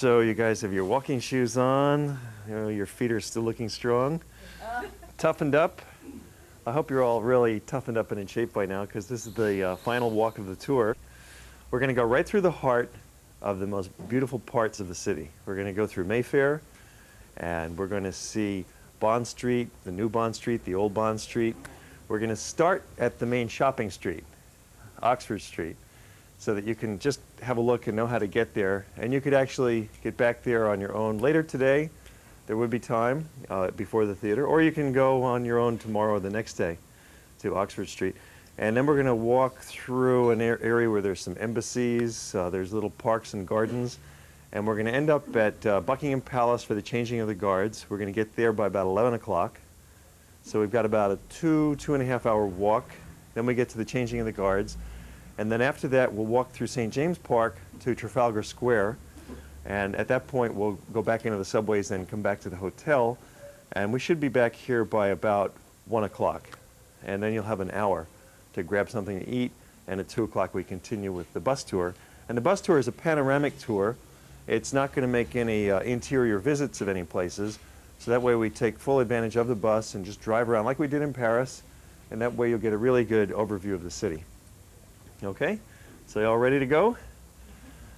So you guys have your walking shoes on. You know, your feet are still looking strong. Toughened up. I hope you're all really toughened up and in shape by now, because this is the final walk of the tour. We're going to go right through the heart of the most beautiful parts of the city. We're going to go through Mayfair, and we're going to see Bond Street, the new Bond Street, the old Bond Street. We're going to start at the main shopping street, Oxford Street, so that you can just have a look and know how to get there. And you could actually get back there on your own later today. There would be time before the theater, or you can go on your own tomorrow or the next day to Oxford Street. And then we're going to walk through an area where there's some embassies, there's little parks and gardens, and we're going to end up at Buckingham Palace for the changing of the guards. We're going to get there by about 11 o'clock. So we've got about a 2.5 hour walk. Then we get to the changing of the guards. And then after that, we'll walk through St. James Park to Trafalgar Square. And at that point, we'll go back into the subways and come back to the hotel. And we should be back here by about 1 o'clock. And then you'll have an hour to grab something to eat. And at 2 o'clock, we continue with the bus tour. And the bus tour is a panoramic tour. It's not going to make any interior visits of any places. So that way we take full advantage of the bus and just drive around like we did in Paris. And that way you'll get a really good overview of the city. Okay? So you all ready to go?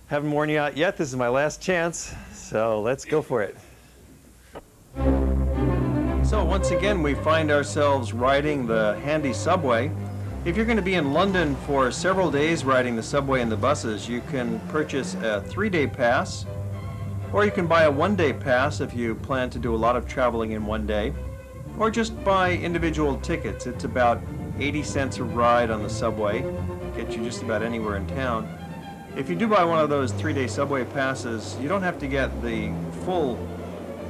Haven't worn you out yet. This is my last chance. So let's go for it. So once again, we find ourselves riding the handy subway. If you're going to be in London for several days riding the subway and the buses, you can purchase a 3-day pass, or you can buy a 1-day pass if you plan to do a lot of traveling in one day, or just buy individual tickets. It's about 80 cents a ride on the subway, gets you just about anywhere in town. If you do buy one of those 3-day subway passes, you don't have to get the full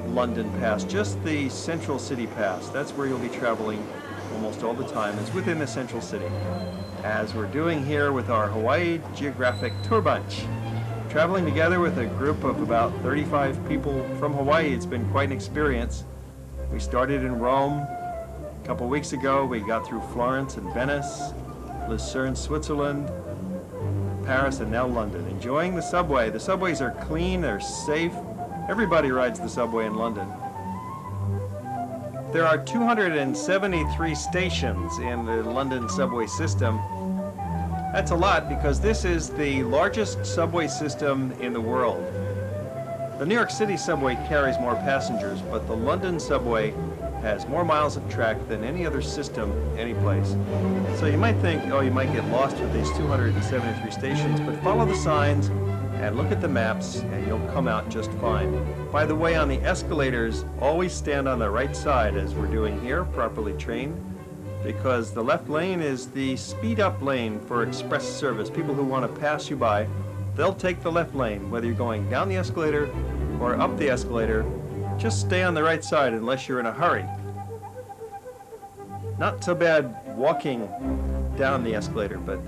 London pass, just the Central City pass. That's where you'll be traveling almost all the time. It's within the Central City, as we're doing here with our Hawaii Geographic Tour Bunch. Traveling together with a group of about 35 people from Hawaii, it's been quite an experience. We started in Rome a couple weeks ago. We got through Florence and Venice, Lucerne, Switzerland, Paris, and now London. Enjoying the subway. The subways are clean, they're safe. Everybody rides the subway in London. There are 273 stations in the London subway system. That's a lot because this is the largest subway system in the world. The New York City subway carries more passengers, but the London subway has more miles of track than any other system anyplace. So you might think, oh, you might get lost with these 273 stations, but follow the signs and look at the maps and you'll come out just fine. By the way, on the escalators, always stand on the right side as we're doing here, properly trained, because the left lane is the speed-up lane for express service. People who want to pass you by, they'll take the left lane, whether you're going down the escalator or up the escalator. Just stay on the right side unless you're in a hurry. Not so bad walking down the escalator, but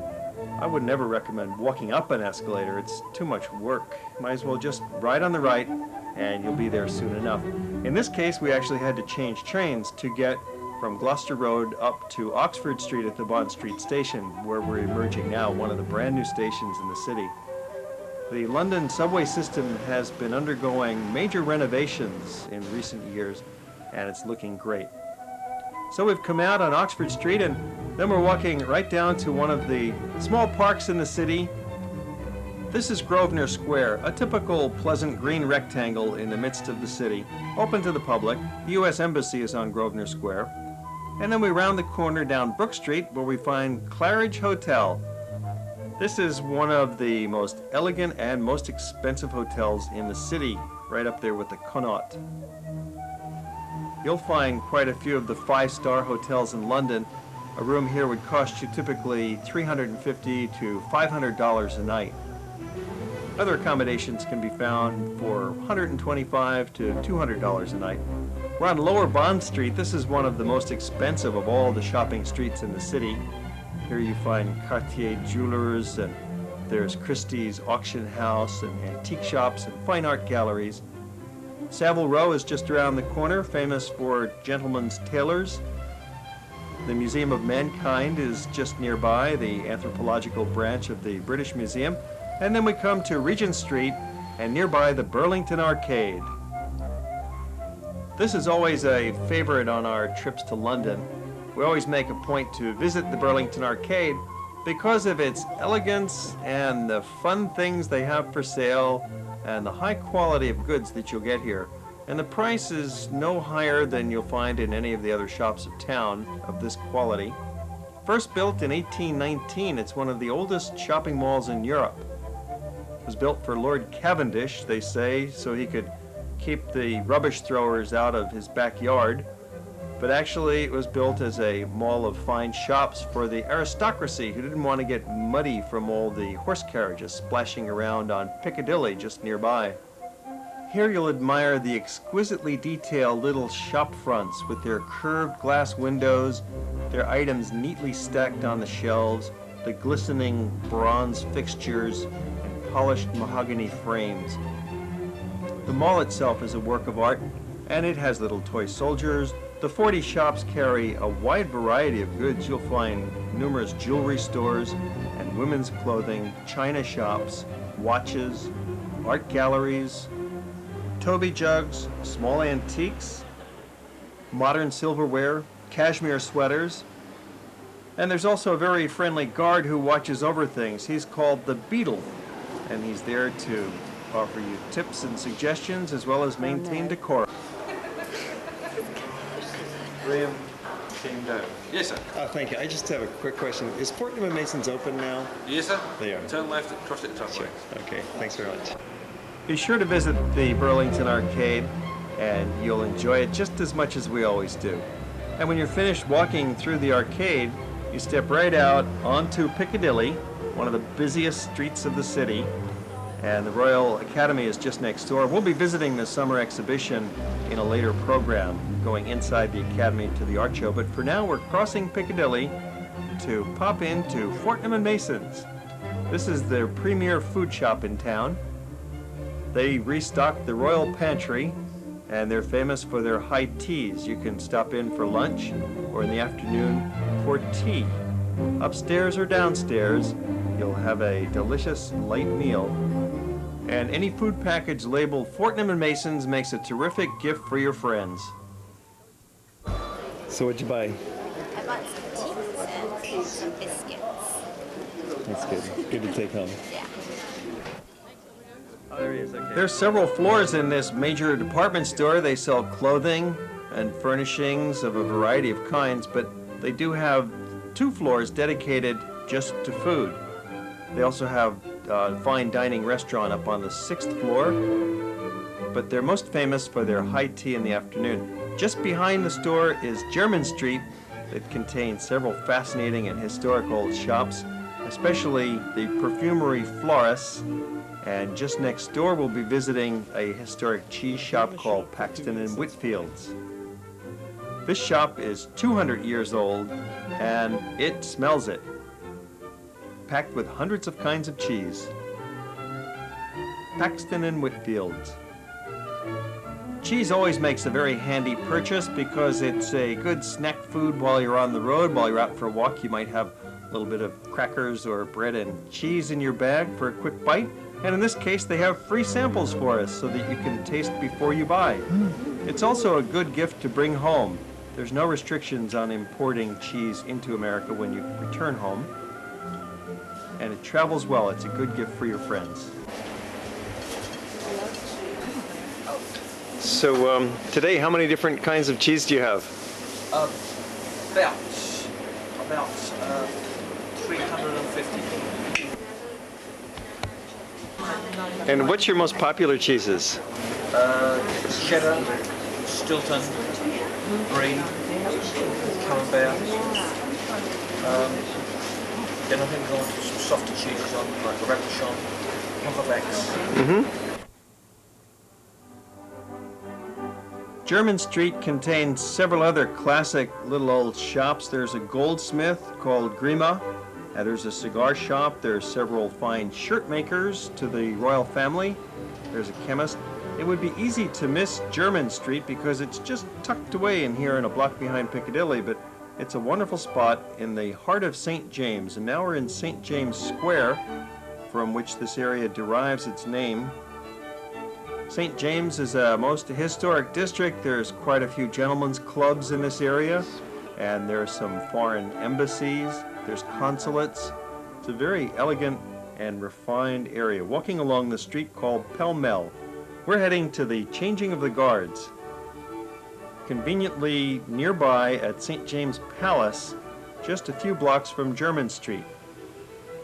I would never recommend walking up an escalator. It's too much work. Might as well just ride on the right and you'll be there soon enough. In this case, we actually had to change trains to get from Gloucester Road up to Oxford Street at the Bond Street station, where we're emerging now, one of the brand new stations in the city. The London subway system has been undergoing major renovations in recent years, and it's looking great. So we've come out on Oxford Street, and then we're walking right down to one of the small parks in the city. This is Grosvenor Square, a typical pleasant green rectangle in the midst of the city, open to the public. The U.S. Embassy is on Grosvenor Square. And then we round the corner down Brook Street, where we find Claridge Hotel. This is one of the most elegant and most expensive hotels in the city, right up there with the Connaught. You'll find quite a few of the 5-star hotels in London. A room here would cost you typically $350 to $500 a night. Other accommodations can be found for $125 to $200 a night. We're on Lower Bond Street. This is one of the most expensive of all the shopping streets in the city. Here you find Cartier Jewelers, and there's Christie's Auction House, and antique shops, and fine art galleries. Savile Row is just around the corner, famous for gentlemen's tailors. The Museum of Mankind is just nearby, the anthropological branch of the British Museum. And then we come to Regent Street, and nearby the Burlington Arcade. This is always a favorite on our trips to London. We always make a point to visit the Burlington Arcade because of its elegance and the fun things they have for sale and the high quality of goods that you'll get here. And the price is no higher than you'll find in any of the other shops of town of this quality. First built in 1819, it's one of the oldest shopping malls in Europe. It was built for Lord Cavendish, they say, so he could keep the rubbish throwers out of his backyard. But actually it was built as a mall of fine shops for the aristocracy who didn't want to get muddy from all the horse carriages splashing around on Piccadilly just nearby. Here you'll admire the exquisitely detailed little shop fronts with their curved glass windows, their items neatly stacked on the shelves, the glistening bronze fixtures, and polished mahogany frames. The mall itself is a work of art, and it has little toy soldiers. The 40 shops carry a wide variety of goods. You'll find numerous jewelry stores and women's clothing, china shops, watches, art galleries, Toby jugs, small antiques, modern silverware, cashmere sweaters, and there's also a very friendly guard who watches over things. He's called the Beadle, and he's there to offer you tips and suggestions as well as maintain decorum. Graham came down. Yes, sir. Oh, thank you. I just have a quick question. Is Fortnum & Mason's open now? Yes, sir. They are. Turn left, cross it, turn Sure. right. Okay, thanks very much. Be sure to visit the Burlington Arcade, and you'll enjoy it just as much as we always do. And when you're finished walking through the arcade, you step right out onto Piccadilly, one of the busiest streets of the city, and the Royal Academy is just next door. We'll be visiting the summer exhibition in a later program, going inside the Academy to the art show, but for now we're crossing Piccadilly to pop into Fortnum & Mason's. This is their premier food shop in town. They restocked the Royal Pantry, and they're famous for their high teas. You can stop in for lunch or in the afternoon for tea. Upstairs or downstairs, you'll have a delicious light meal. And any food package labeled Fortnum & Mason's makes a terrific gift for your friends. So what'd you buy? I bought some teas and some biscuits. That's good. Good to take home. Yeah. Oh, there he is. Okay. There's several floors in this major department store. They sell clothing and furnishings of a variety of kinds, but they do have 2 floors dedicated just to food. They also have a fine dining restaurant up on the 6th floor, but they're most famous for their high tea in the afternoon. Just behind the store is Jermyn Street that contains several fascinating and historic old shops, especially the Perfumery Florist. And just next door, we'll be visiting a historic cheese shop called Paxton and Whitfield's. This shop is 200 years old, and it smells it. Packed with hundreds of kinds of cheese. Paxton and Whitfield's. Cheese always makes a very handy purchase because it's a good snack food while you're on the road. While you're out for a walk, you might have a little bit of crackers or bread and cheese in your bag for a quick bite. And in this case, they have free samples for us so that you can taste before you buy. It's also a good gift to bring home. There's no restrictions on importing cheese into America when you return home. And it travels well. It's a good gift for your friends. So today, how many different kinds of cheese do you have? About 350. And what's your most popular cheeses? Cheddar, Stilton, Brie, Camembert. Then I think we'll go on to some softer cheeses on, like the Reblochon, Havex. Jermyn Street contains several other classic little old shops. There's a goldsmith called Grima. There's a cigar shop. There's several fine shirt makers to the royal family. There's a chemist. It would be easy to miss Jermyn Street because it's just tucked away in here in a block behind Piccadilly, but it's a wonderful spot in the heart of St. James. And now we're in St. James Square, from which this area derives its name. St. James is a most historic district. There's quite a few gentlemen's clubs in this area, and there are some foreign embassies. There's consulates. It's a very elegant and refined area. Walking along the street called Pall Mall, we're heading to the changing of the guards. Conveniently nearby at St. James Palace, just a few blocks from Jermyn Street.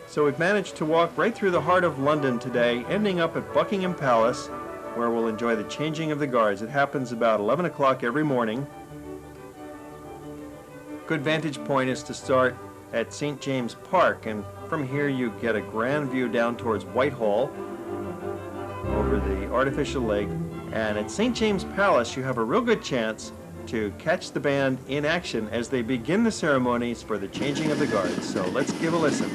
So we've managed to walk right through the heart of London today, ending up at Buckingham Palace, where we'll enjoy the changing of the guards. It happens about 11 o'clock every morning. Good vantage point is to start at St. James Park, and from here you get a grand view down towards Whitehall over the artificial lake. And at St. James Palace you have a real good chance to catch the band in action as they begin the ceremonies for the changing of the guards. So let's give a listen.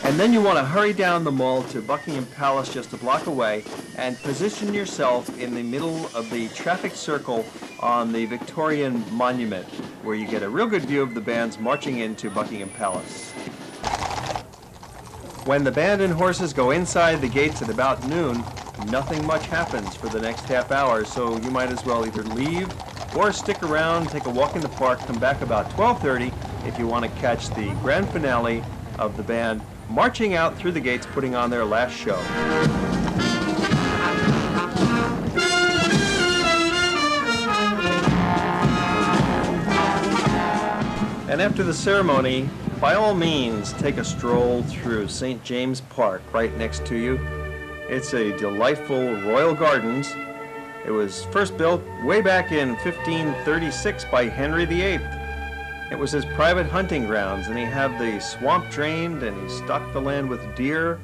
And then you want to hurry down the mall to Buckingham Palace just a block away and position yourself in the middle of the traffic circle on the Victorian Monument, where you get a real good view of the bands marching into Buckingham Palace. When the band and horses go inside the gates at about noon, nothing much happens for the next half hour, so you might as well either leave or stick around, take a walk in the park, come back about 12:30 if you want to catch the grand finale of the band marching out through the gates, putting on their last show. And after the ceremony, by all means, take a stroll through St. James Park right next to you. It's a delightful royal gardens. It was first built way back in 1536 by Henry VIII. It was his private hunting grounds, and he had the swamp drained, and he stocked the land with deer.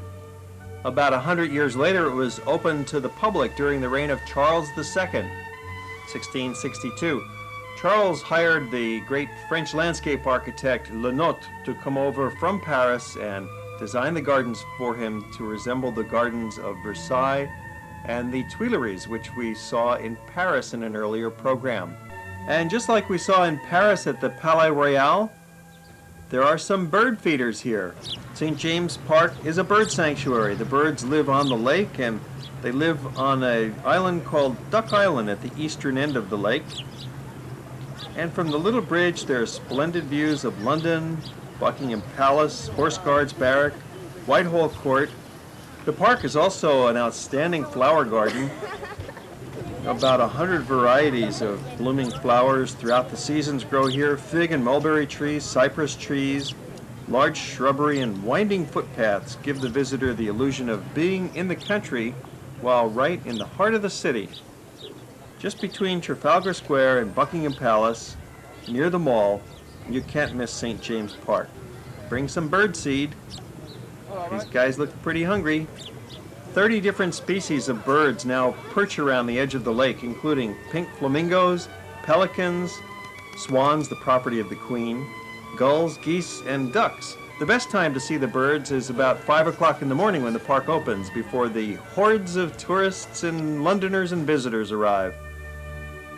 About 100 years later, it was opened to the public during the reign of Charles II, 1662. Charles hired the great French landscape architect Lenot to come over from Paris and design the gardens for him to resemble the gardens of Versailles and the Tuileries, which we saw in Paris in an earlier program. And just like we saw in Paris at the Palais Royal, there are some bird feeders here. St. James Park is a bird sanctuary. The birds live on the lake, and they live on an island called Duck Island at the eastern end of the lake. And from the little bridge, there are splendid views of London, Buckingham Palace, Horse Guards Barrack, Whitehall Court. The park is also an outstanding flower garden. About 100 varieties of blooming flowers throughout the seasons grow here. Fig and mulberry trees, cypress trees, large shrubbery, and winding footpaths give the visitor the illusion of being in the country while right in the heart of the city. Just between Trafalgar Square and Buckingham Palace, near the mall, you can't miss St. James Park. Bring some bird seed. These guys look pretty hungry. 30 different species of birds now perch around the edge of the lake, including pink flamingos, pelicans, swans, the property of the Queen, gulls, geese, and ducks. The best time to see the birds is about 5 o'clock in the morning when the park opens, before the hordes of tourists and Londoners and visitors arrive.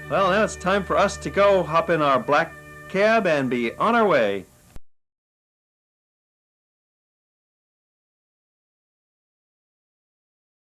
Well, now it's time for us to go hop in our black cab and be on our way